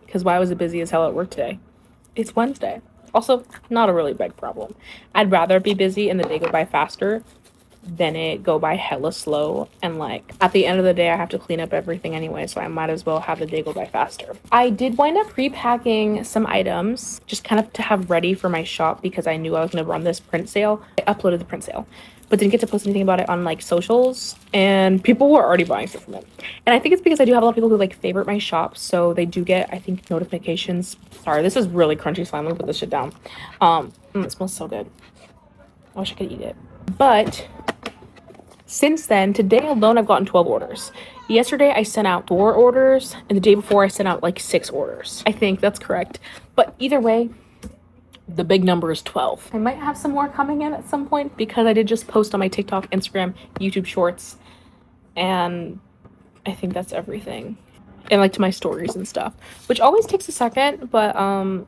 because why was it busy as hell at work today? It's Wednesday. Also, not a really big problem. I'd rather be busy and the day go by faster than it go by hella slow, and like at the end of the day I have to clean up everything anyway, so I might as well have the day go by faster. I did wind up pre-packing some items just kind of to have ready for my shop because I knew I was going to run this print sale. I uploaded the print sale but didn't get to post anything about it on like socials, and people were already buying stuff from it. And I think it's because I do have a lot of people who like favorite my shop, so they do get, I think, notifications. Sorry, this is really crunchy slime. Let me put this shit down. It smells so good. I wish I could eat it. But since then, today alone, I've gotten 12 orders. Yesterday, I sent out 4 orders, and the day before, I sent out like 6 orders. I think that's correct. But either way, the big number is 12. I might have some more coming in at some point because I did just post on my TikTok, Instagram, YouTube Shorts, and I think that's everything. And like to my stories and stuff, which always takes a second, but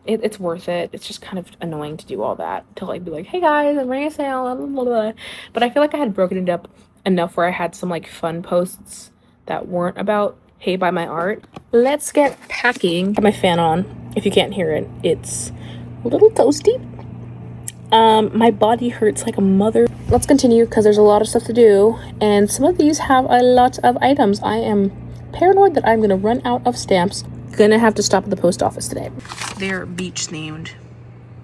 it's worth it. It's just kind of annoying to do all that, to like be like, hey guys, I'm running a sale, blah, blah, blah. But I feel like I had broken it up enough where I had some like fun posts that weren't about hey, buy my art. Let's get packing. I have my fan on. If you can't hear it, it's a little toasty. My body hurts like a mother. Let's continue because there's a lot of stuff to do, and some of these have a lot of items. I am paranoid that I'm gonna run out of stamps. Gonna have to stop at the post office today. They're beach themed,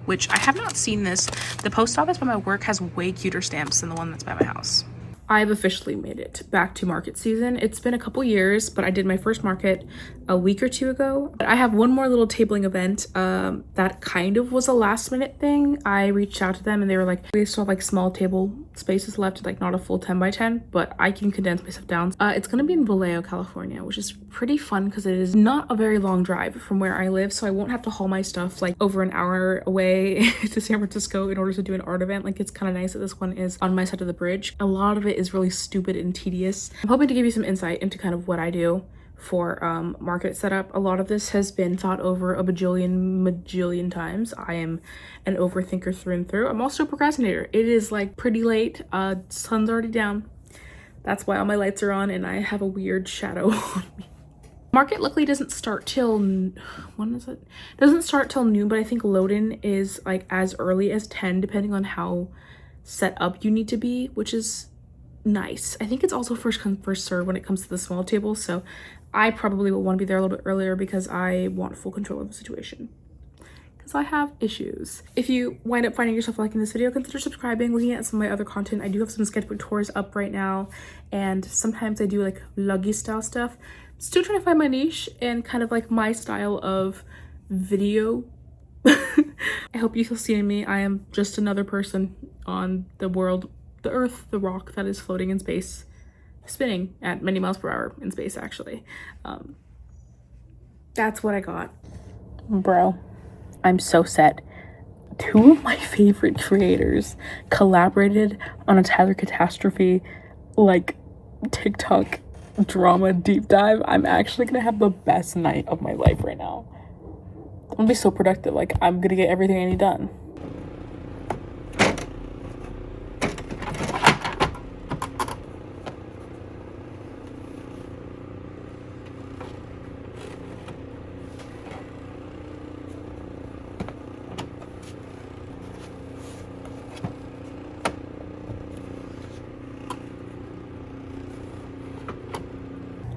which I have not seen this. The post office by my work has way cuter stamps than the one that's by my house. I've officially made it back to market season. It's been a couple years, but I did my first market a week or 2 ago. But I have one more little tabling event that kind of was a last minute thing. I reached out to them and they were like, we still have like small table spaces left, like not a full 10 by 10, but I can condense my stuff down. It's gonna be in Vallejo, California, which is pretty fun because it is not a very long drive from where I live, so I won't have to haul my stuff like over an hour away to San Francisco in order to do an art event. Like, it's kind of nice that this one is on my side of the bridge. A lot of it is really stupid and tedious. I'm hoping to give you some insight into kind of what I do for market setup. A lot of this has been thought over a bajillion times. I am an overthinker through and through. I'm also a procrastinator. It is like pretty late. Sun's already down. That's why all my lights are on and I have a weird shadow on me. Market luckily doesn't start till, when is it? Doesn't start till noon, but I think load-in is like as early as 10 depending on how set up you need to be, which is nice. I think it's also first come first serve when it comes to the small table, so I probably will want to be there a little bit earlier because I want full control of the situation, because I have issues. If you wind up finding yourself liking this video, consider subscribing, looking at some of my other content. I do have some sketchbook tours up right now, and sometimes I do like vloggy style stuff. Still trying to find my niche and kind of like my style of video. I hope you feel seeing me. I am just another person on the world, the earth, the rock that is floating in space, spinning at many miles per hour in space, actually. That's what I got. Bro, I'm so set. 2 of my favorite creators collaborated on a Tyler Catastrophe like TikTok drama deep dive. I'm actually gonna have the best night of my life right now. I'm gonna be so productive. Like, I'm gonna get everything I need done.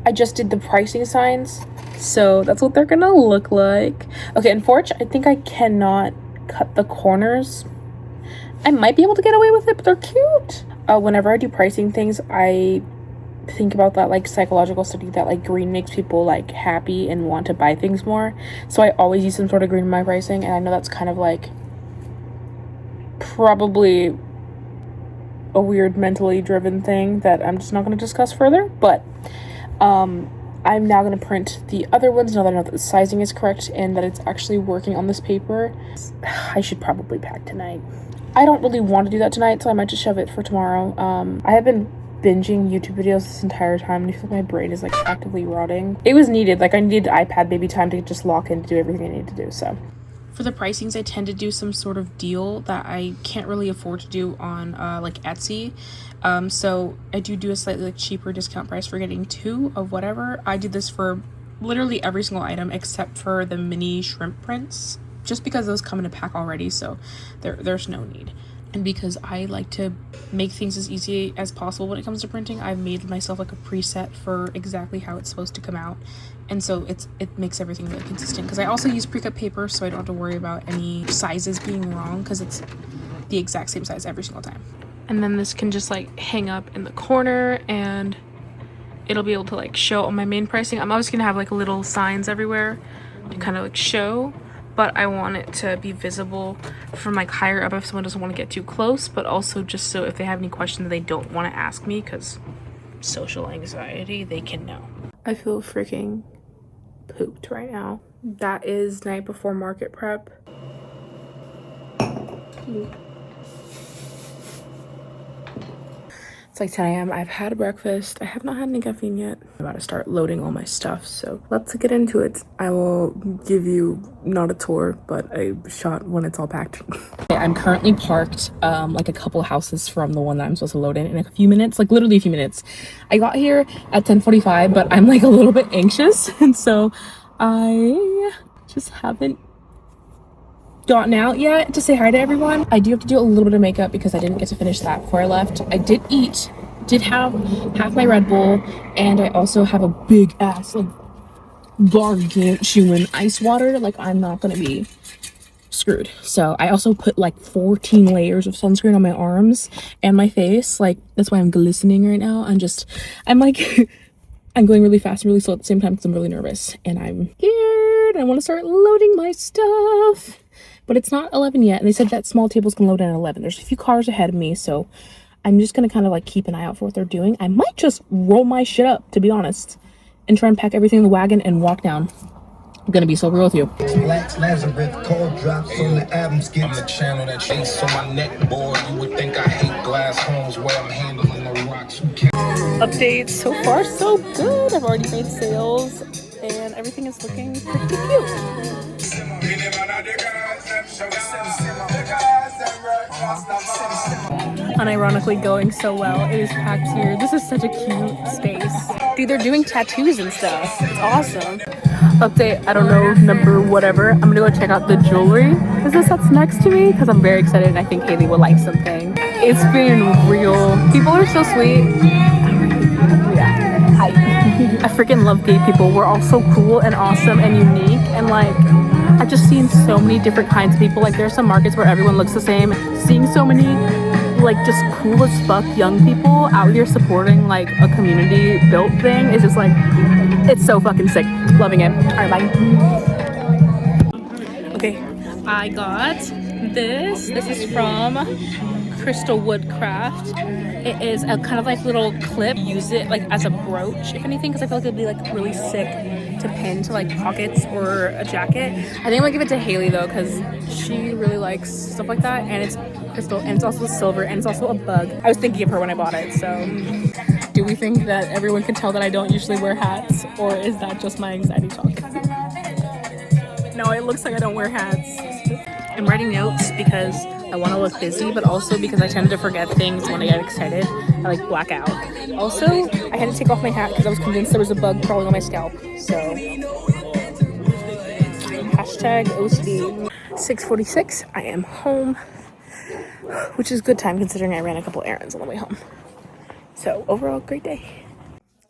I just did the pricing signs, so that's what they're gonna look like. Okay, unfortunately, I think I cannot cut the corners. I might be able to get away with it, but they're cute. Whenever I do pricing things, I think about that like psychological study that like green makes people like happy and want to buy things more. So I always use some sort of green in my pricing, and I know that's kind of like probably a weird mentally driven thing that I'm just not going to discuss further, but I'm now going to print the other ones now that I know that the sizing is correct and that it's actually working on this paper. I should probably pack tonight. I don't really want to do that tonight, so I might just shove it for tomorrow. I have been binging YouTube videos this entire time, and I feel like my brain is like actively rotting. It was needed. Like, I needed iPad baby time to just lock in to do everything I need to do, so. For the pricings, I tend to do some sort of deal that I can't really afford to do on like Etsy. So I do a slightly like cheaper discount price for getting 2 of whatever. I did this for literally every single item except for the mini shrimp prints, just because those come in a pack already, so there's no need. And because I like to make things as easy as possible when it comes to printing, I've made myself like a preset for exactly how it's supposed to come out, and so it makes everything really consistent. Because I also use pre-cut paper, so I don't have to worry about any sizes being wrong, because it's the exact same size every single time. And then this can just like hang up in the corner, and it'll be able to like show all my main pricing. I'm always gonna have like little signs everywhere to kind of like show, but I want it to be visible from like higher up if someone doesn't want to get too close, but also just so if they have any questions they don't want to ask me, because social anxiety, they can know. I feel freaking pooped right now. That is night before market prep. It's like 10 a.m. I've had breakfast. I have not had any caffeine yet. I'm about to start loading all my stuff, so let's get into it. I will give you not a tour, but a shot when it's all packed. Okay, I'm currently parked like a couple houses from the one that I'm supposed to load in a few minutes, like literally a few minutes. I got here at 10:45, but I'm like a little bit anxious, and so I just haven't gotten out yet to say hi to everyone. I do have to do a little bit of makeup because I didn't get to finish that before I left. I did eat, did have half my Red Bull, and I also have a big ass like gargantuan ice water. Like, I'm not gonna be screwed. So I also put like 14 layers of sunscreen on my arms and my face. Like, that's why I'm glistening right now. I'm like I'm going really fast and really slow at the same time because I'm really nervous and I'm scared. I want to start loading my stuff. But it's not 11 yet, and they said that small tables can load in at 11. There's a few cars ahead of me, so I'm just gonna kind of like keep an eye out for what they're doing. I might just roll my shit up, to be honest, and try and pack everything in the wagon and walk down. I'm gonna be so real with you. Lazarus, cold drops on the album skits. I'm the channel that chase on my neck, boy. You would think I hate glass homes where I'm handling the rocks. Updates so far so good. I've already made sales and everything is looking pretty cute. Unironically going so well. It is packed here. This is such a cute space. Dude, they're doing tattoos and stuff. It's awesome. Update, I don't know, number whatever. I'm gonna go check out the jewelry. Is this that's next to me? Because I'm very excited and I think Haley will like something. It's been real. People are so sweet. Yeah. Hi. I freaking love gay people. We're all so cool and awesome and unique, and like I've just seen so many different kinds of people. Like, there's some markets where everyone looks the same. Seeing so many like just cool as fuck young people out here supporting like a community built thing is just like, it's so fucking sick. Loving it. All right, bye. Okay, I got this. This is from Crystal Woodcraft. It is a kind of like little clip. Use it like as a brooch, if anything, because I feel like it'd be like really sick to pin to like pockets or a jacket. I think I'm gonna give it to Haley though, because she really likes stuff like that, and it's crystal and it's also silver and it's also a bug. I was thinking of her when I bought it. So do we think that everyone can tell that I don't usually wear hats, or is that just my anxiety talk? No, it looks like I don't wear hats. I'm writing notes because I want to look busy, but also because I tend to forget things when I get excited. I like black out. Also, I had to take off my hat because I was convinced there was a bug crawling on my scalp. So, hashtag OCD. 6:46, I am home, which is good time considering I ran a couple errands on the way home. So, overall, great day.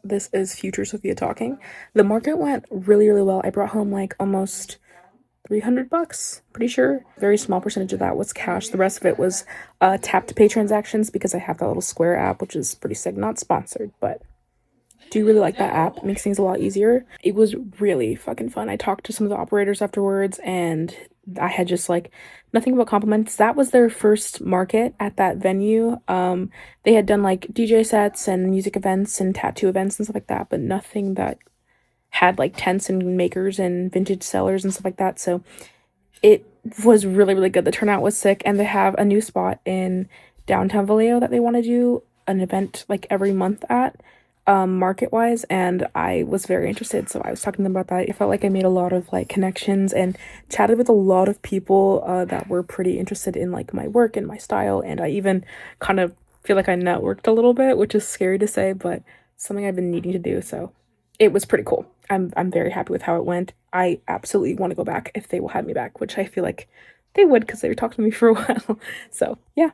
This is future Sophia talking. The market went really, really well. I brought home like almost $300, pretty sure. Very small percentage of that was cash. The rest of it was tap to pay transactions because I have that little Square app, which is pretty sick. Not sponsored, but do really like that app. It makes things a lot easier. It was really fucking fun. I talked to some of the operators afterwards, and I had just like nothing but compliments. That was their first market at that venue. They had done like DJ sets and music events and tattoo events and stuff like that, but nothing that had like tents and makers and vintage sellers and stuff like that. So it was really, really good. The turnout was sick, and they have a new spot in downtown Vallejo that they want to do an event like every month at, market wise, and I was very interested. So I was talking to them about that. I felt like I made a lot of like connections and chatted with a lot of people that were pretty interested in like my work and my style, and I even kind of feel like I networked a little bit, which is scary to say, but something I've been needing to do. So it was pretty cool. I'm very happy with how it went. I absolutely want to go back if they will have me back, which I feel like they would because they were talking to me for a while. So yeah,